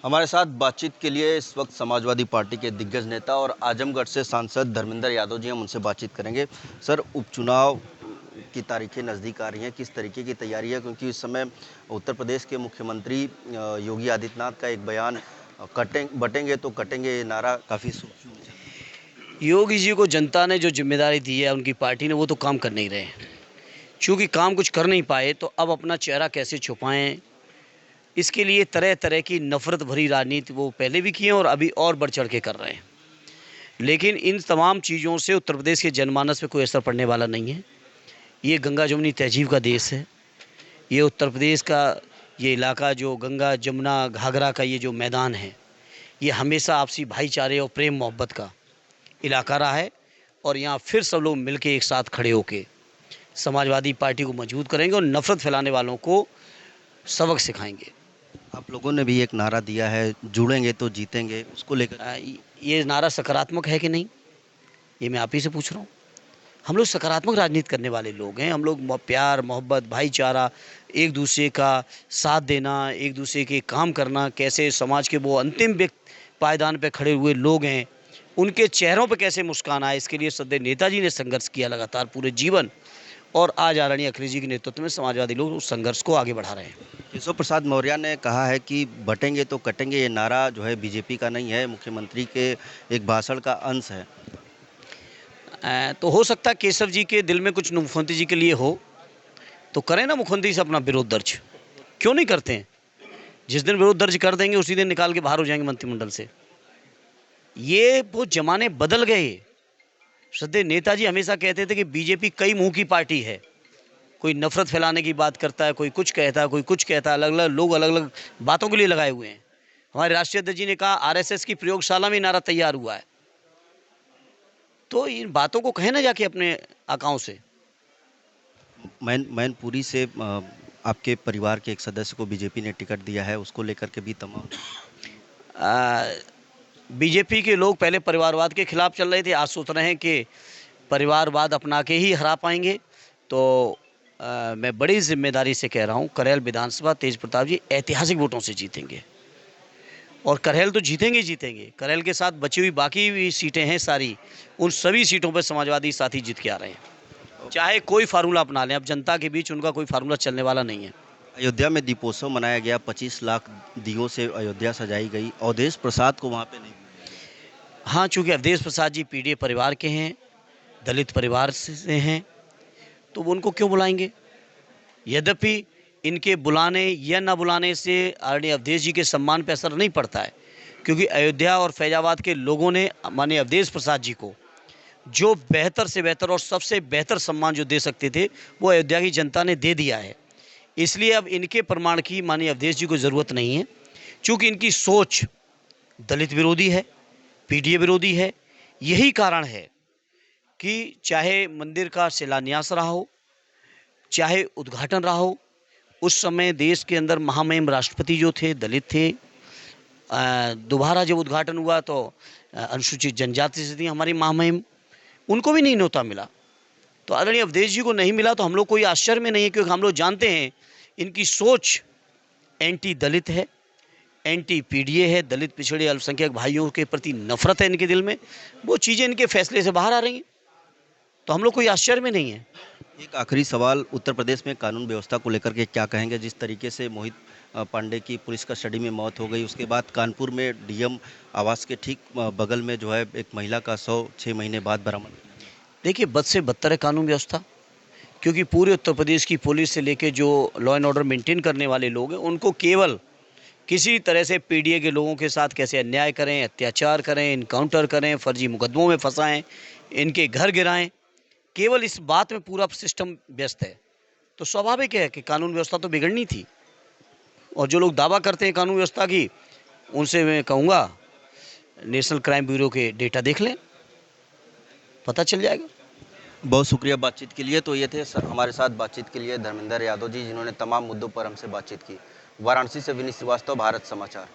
हमारे साथ बातचीत के लिए इस वक्त समाजवादी पार्टी के दिग्गज नेता और आजमगढ़ से सांसद धर्मेंद्र यादव जी हम उनसे बातचीत करेंगे। सर, उपचुनाव की तारीखें नज़दीक आ रही हैं, किस तरीके की तैयारी है? क्योंकि इस समय उत्तर प्रदेश के मुख्यमंत्री योगी आदित्यनाथ का एक बयान, बटेंगे तो कटेंगे, ये नारा काफ़ी सुर्खियों में चल रहा योगी जी को जनता ने जो जिम्मेदारी दी है उनकी पार्टी ने, वो तो काम कर नहीं रहे। चूँकि काम कुछ कर नहीं पाए तो अब अपना चेहरा कैसे छुपाएं, इसके लिए तरह तरह की नफरत भरी राजनीति वो पहले भी किए हैं और अभी और बढ़ चढ़ के कर रहे हैं। लेकिन इन तमाम चीज़ों से उत्तर प्रदेश के जनमानस पे कोई असर पड़ने वाला नहीं है। ये गंगा जमुनी तहजीब का देश है। ये उत्तर प्रदेश का ये इलाका, जो गंगा जमुना घाघरा का ये जो मैदान है, ये हमेशा आपसी भाईचारे और प्रेम मोहब्बत का इलाका रहा है। और यहाँ फिर सब लोग मिलके एक साथ खड़े होके समाजवादी पार्टी को मजबूत करेंगे और नफरत फैलाने वालों को सबक सिखाएंगे। है। आप लोगों ने भी एक नारा दिया है, जुड़ेंगे तो जीतेंगे, उसको लेकर ये नारा सकारात्मक है कि नहीं, ये मैं आप ही से पूछ रहा हूँ। हम लोग सकारात्मक राजनीति करने वाले लोग हैं। हम लोग प्यार मोहब्बत भाईचारा, एक दूसरे का साथ देना, एक दूसरे के काम करना, कैसे समाज के वो अंतिम व्यक्ति पायदान पे खड़े हुए लोग हैं उनके चेहरों पे कैसे मुस्कान आए, इसके लिए सदैव नेताजी ने संघर्ष किया लगातार पूरे जीवन। और आज आदरणीय अखिलेश जी के नेतृत्व में समाजवादी लोग उस संघर्ष को आगे बढ़ा रहे हैं। केशव प्रसाद मौर्य ने कहा है कि बटेंगे तो कटेंगे, ये नारा जो है बीजेपी का नहीं है, मुख्यमंत्री के एक भाषण का अंश है। तो हो सकता है केशव जी के दिल में कुछ मुख्यमंत्री जी के लिए हो, तो करें ना मुख्यमंत्री से अपना विरोध दर्ज। क्यों नहीं करते हैं? जिस दिन विरोध दर्ज कर देंगे उसी दिन निकाल के बाहर हो जाएंगे मंत्रिमंडल से। ये वो जमाने बदल गए। सदैव नेताजी हमेशा कहते थे कि बीजेपी कई मुंह की पार्टी है। कोई नफरत फैलाने की बात करता है, कोई कुछ कहता है, कोई कुछ कहता है। अलग अलग लोग अलग अलग बातों के लिए लगाए हुए हैं। हमारे राष्ट्रीय अध्यक्ष जी ने कहा आरएसएस की प्रयोगशाला में नारा तैयार हुआ है। तो इन बातों को कहें ना जाके अपने आकाओं से। मैनपुरी से आपके परिवार के एक सदस्य को बीजेपी ने टिकट दिया है, उसको लेकर के भी तमाम बीजेपी के लोग पहले परिवारवाद के खिलाफ चल रहे थे, आज सोच रहे हैं कि परिवारवाद अपना के ही हरा पाएंगे। तो मैं बड़ी जिम्मेदारी से कह रहा हूँ, करेल विधानसभा तेज प्रताप जी ऐतिहासिक वोटों से जीतेंगे। और करेल तो जीतेंगे ही जीतेंगे। करेल के साथ बची हुई बाकी भी सीटें हैं सारी, उन सभी सीटों पर समाजवादी साथी जीत के आ रहे हैं। चाहे कोई फार्मूला अपना लें, अब जनता के बीच उनका कोई फार्मूला चलने वाला नहीं है। अयोध्या में दीपोत्सव मनाया गया, 25 लाख दियों से अयोध्या सजाई गई। अवधेश प्रसाद को वहाँ पे नहीं। हाँ, चूँकि अवधेश प्रसाद जी पीडीए परिवार के हैं, दलित परिवार से हैं, तो वो उनको क्यों बुलाएंगे? यद्यपि इनके बुलाने या न बुलाने से आदरणीय अवधेश जी के सम्मान पर असर नहीं पड़ता है, क्योंकि अयोध्या और फैजाबाद के लोगों ने माननीय अवधेश प्रसाद जी को जो बेहतर से बेहतर और सबसे बेहतर सम्मान जो दे सकते थे, वो अयोध्या की जनता ने दे दिया है। इसलिए अब इनके प्रमाण की माननीय अवधेश जी को ज़रूरत नहीं है। चूँकि इनकी सोच दलित विरोधी है, पीडीए विरोधी है। यही कारण है कि चाहे मंदिर का शिलान्यास रहा हो, चाहे उद्घाटन रहा हो, उस समय देश के अंदर महामहिम राष्ट्रपति जो थे दलित थे। दोबारा जब उद्घाटन हुआ तो अनुसूचित जनजाति से थी हमारी महामहिम, उनको भी नहीं न्योता मिला। तो आदरणीय अवधेश जी को नहीं मिला तो हम लोग कोई आश्चर्य में नहीं है, क्योंकि हम लोग जानते हैं इनकी सोच एंटी दलित है, एंटी पीडीए है। दलित पिछड़े अल्पसंख्यक भाइयों के प्रति नफरत है इनके दिल में। वो चीज़ें इनके फैसले से बाहर आ रही हैं, तो हम लोग कोई आश्चर्य में नहीं है। एक आखिरी सवाल, उत्तर प्रदेश में कानून व्यवस्था को लेकर के क्या कहेंगे? जिस तरीके से मोहित पांडे की पुलिस कस्टडी में मौत हो गई, उसके बाद कानपुर में डीएम आवास के ठीक बगल में जो है एक महिला का शव 6 महीने बाद बरामद किया। देखिए, बद से बदतर है कानून व्यवस्था, क्योंकि पूरे उत्तर प्रदेश की पुलिस से लेके जो लॉ एंड ऑर्डर मेंटेन करने वाले लोग हैं, उनको केवल किसी तरह से पीडीए के लोगों के साथ कैसे अन्याय करें, अत्याचार करें, इनकाउंटर करें, फर्जी मुकदमों में फंसाएं, इनके घर गिराएं, केवल इस बात में पूरा सिस्टम व्यस्त है। तो स्वाभाविक है कि कानून व्यवस्था तो बिगड़नी थी। और जो लोग दावा करते हैं कानून व्यवस्था की, उनसे मैं कहूँगा नेशनल क्राइम ब्यूरो के डेटा देख लें, पता चल जाएगा। बहुत शुक्रिया बातचीत के लिए। तो ये थे हमारे साथ बातचीत के लिए धर्मेंद्र यादव जी, जिन्होंने तमाम मुद्दों पर हमसे बातचीत की। वाराणसी से विनीत श्रीवास्तव, भारत समाचार।